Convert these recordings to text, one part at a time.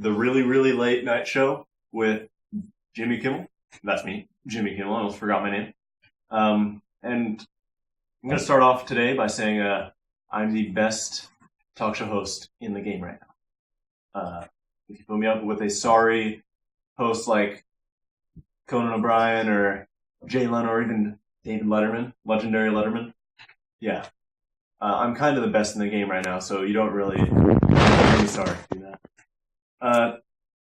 the really, really late night show with Jimmy Kimmel. That's me, Jimmy Kimmel. I almost forgot my name. And I'm going to start off today by saying I'm the best talk show host in the game right now. If you put me up with a sorry host like Conan O'Brien or Jay Leno or even David Letterman, legendary Letterman, yeah. I'm kind of the best in the game right now, so you don't really sorry to do that.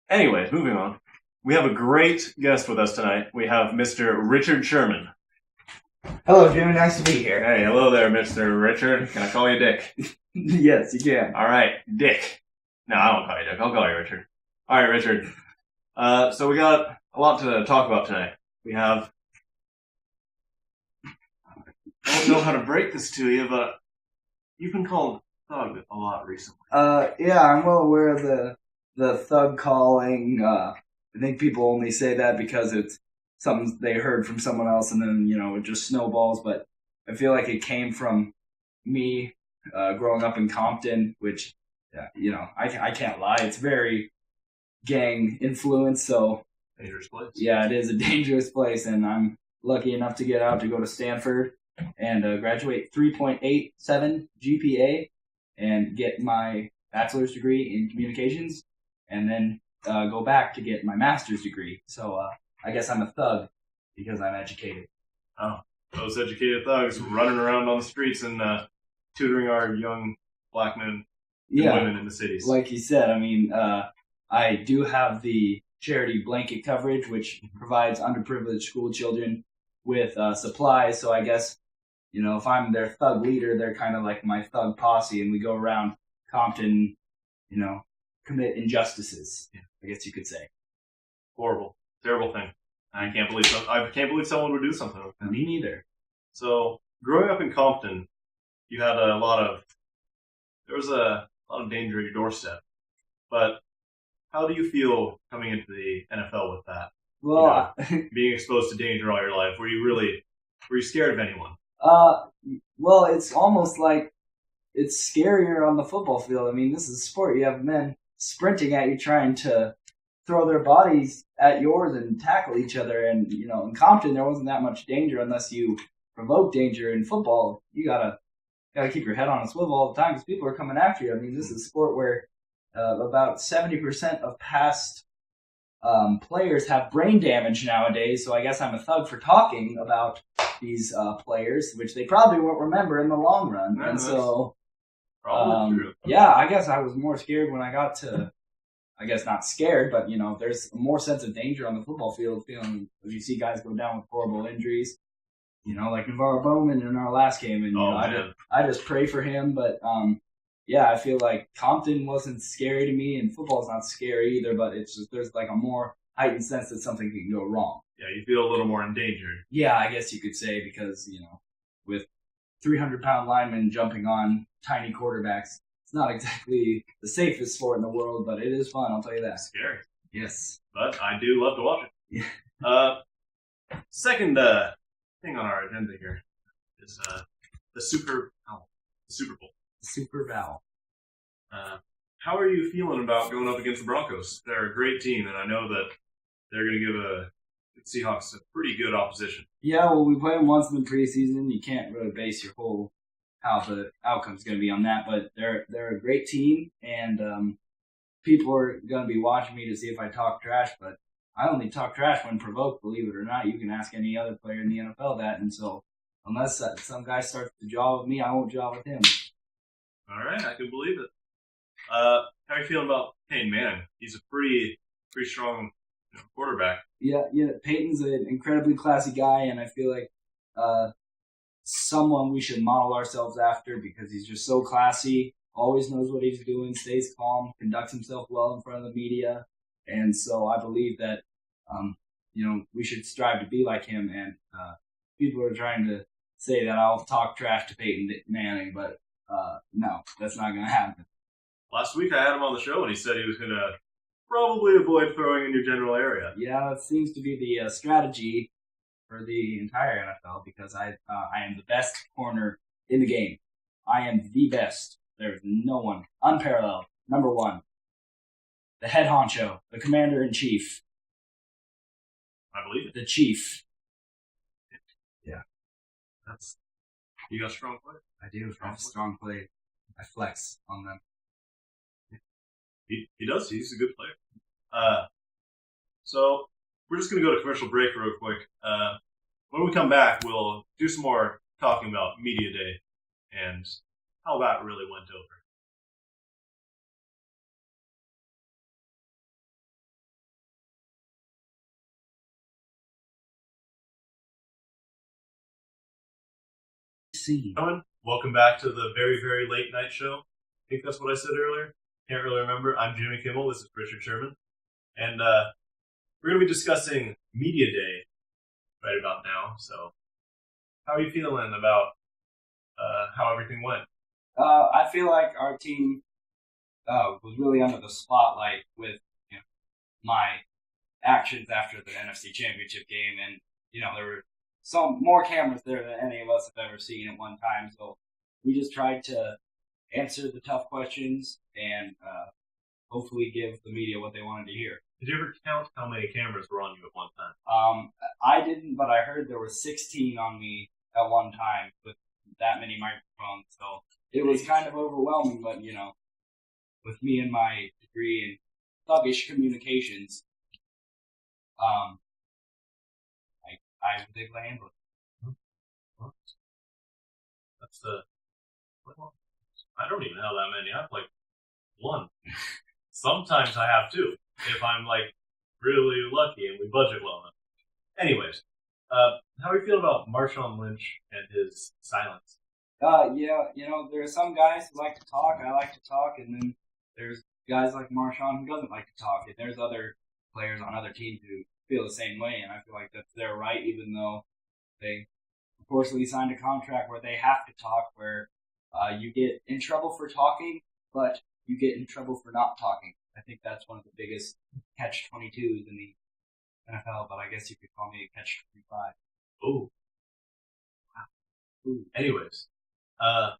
Anyways, moving on. We have a great guest with us tonight. We have Mr. Richard Sherman. Hello, Jimmy. Nice to be here. Hey, hello there, Mr. Richard. Can I call you Dick? Yes, you can. All right, Dick. No, I won't call you Dick. I'll call you Richard. All right, Richard. So we got a lot to talk about tonight. We have... I don't know how to break this to you, but you've been called thug a lot recently. Yeah, I'm well aware of the thug calling. I think people only say that because it's something they heard from someone else, and then it just snowballs. But I feel like it came from me growing up in Compton, which I can't lie, it's very gang influenced. So dangerous place. Yeah, it is a dangerous place, and I'm lucky enough to get out to go to Stanford and graduate 3.87 GPA and get my bachelor's degree in communications, and then go back to get my master's degree. So I guess I'm a thug because I'm educated. Oh, those educated thugs running around on the streets and tutoring our young black men and women in the cities. Like you said, I do have the charity blanket coverage, which provides underprivileged school children with supplies. So I guess, if I'm their thug leader, they're kind of like my thug posse, and we go around Compton, commit injustices, I guess you could say. Horrible, terrible thing. I can't believe someone would do something like that. Me neither. So, growing up in Compton, you had there was a lot of danger at your doorstep. But how do you feel coming into the NFL with that? Well, being exposed to danger all your life, were you scared of anyone? Well, it's almost like it's scarier on the football field. This is a sport. You have men sprinting at you, trying to throw their bodies at yours and tackle each other. And, in Compton, there wasn't that much danger unless you provoke danger. In football, you gotta keep your head on a swivel all the time because people are coming after you. This is a sport where about 70% of past players have brain damage nowadays. So I guess I'm a thug for talking about these players, which they probably won't remember in the long run. No, and so, true. Yeah, I guess I was more scared when I got to, I guess not scared, but there's more sense of danger on the football field. Feeling if you see guys go down with horrible injuries, like Navarro Bowman in our last game, and I just pray for him. But yeah, I feel like Compton wasn't scary to me, and football's not scary either. But it's just there's like a more heightened sense that something can go wrong. Yeah, you feel a little more endangered. Yeah, I guess you could say, because with 300-pound linemen jumping on tiny quarterbacks, it's not exactly the safest sport in the world, but it is fun, I'll tell you that. Scary. Yes. But I do love to watch it. Yeah. Second thing on our agenda here is the Super Bowl. Super Bowl. How are you feeling about going up against the Broncos? They're a great team, and I know that they're going to give the Seahawks a pretty good opposition. Yeah, well, we play them once in the preseason. You can't really base your whole how the outcome's going to be on that, but they're a great team, and people are going to be watching me to see if I talk trash, but I only talk trash when provoked, believe it or not. You can ask any other player in the NFL that, and so unless some guy starts to jaw with me, I won't jaw with him. All right, I can believe it. How are you feeling about Peyton Manning? He's a pretty strong quarterback. Yeah, Peyton's an incredibly classy guy, and I feel like someone we should model ourselves after because he's just so classy, always knows what he's doing, stays calm, conducts himself well in front of the media, and so I believe that we should strive to be like him. And people are trying to say that I'll talk trash to Peyton Manning, but no, that's not going to happen. Last week I had him on the show, and he said he was going to probably avoid throwing in your general area. Yeah, that seems to be the strategy for the entire NFL because I am the best corner in the game. I am the best. There's no one. Unparalleled. Number one. the head honcho, the commander-in-chief. I believe it. The chief. Yeah. You got a strong player. I do. I have a strong play. I flex on them. He does. He's a good player. So we're just going to go to commercial break real quick. When we come back, we'll do some more talking about Media Day and how that really went over. Welcome back to the very, very late night show. I think that's what I said earlier. Can't really remember. I'm Jimmy Kimmel. This is Richard Sherman. And we're going to be discussing Media Day right about now. So how are you feeling about how everything went? I feel like our team was really under the spotlight with my actions after the NFC Championship game. And, there were some more cameras there than any of us have ever seen at one time. So we just tried to answer the tough questions and hopefully give the media what they wanted to hear. Did you ever count how many cameras were on you at one time? I didn't, but I heard there were 16 on me at one time with that many microphones. So it was kind of overwhelming, but, with me and my degree in thuggish communications, I was able to handle it. Well, that's I don't even have that many. I have like one. Sometimes I have two if I'm like really lucky and we budget well enough. Anyways, how do you feel about Marshawn Lynch and his silence? Yeah, there are some guys who like to talk. I like to talk, and then there's guys like Marshawn who doesn't like to talk, and there's other players on other teams who feel the same way, and I feel like that's their right, even though they unfortunately signed a contract where they have to talk, where you get in trouble for talking, but you get in trouble for not talking. I think that's one of the biggest catch-22s in the NFL, but I guess you could call me a catch-25. Oh. Wow. Ooh. Anyways, I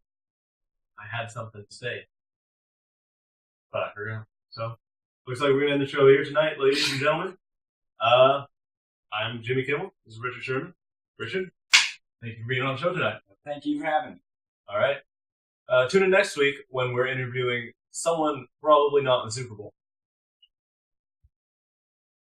had something to say, but I forgot. So, looks like we're going to end the show here tonight, ladies and gentlemen. I'm Jimmy Kimmel. This is Richard Sherman. Richard, thank you for being on the show tonight. Thank you for having me. All right. Tune in next week when we're interviewing someone probably not in the Super Bowl.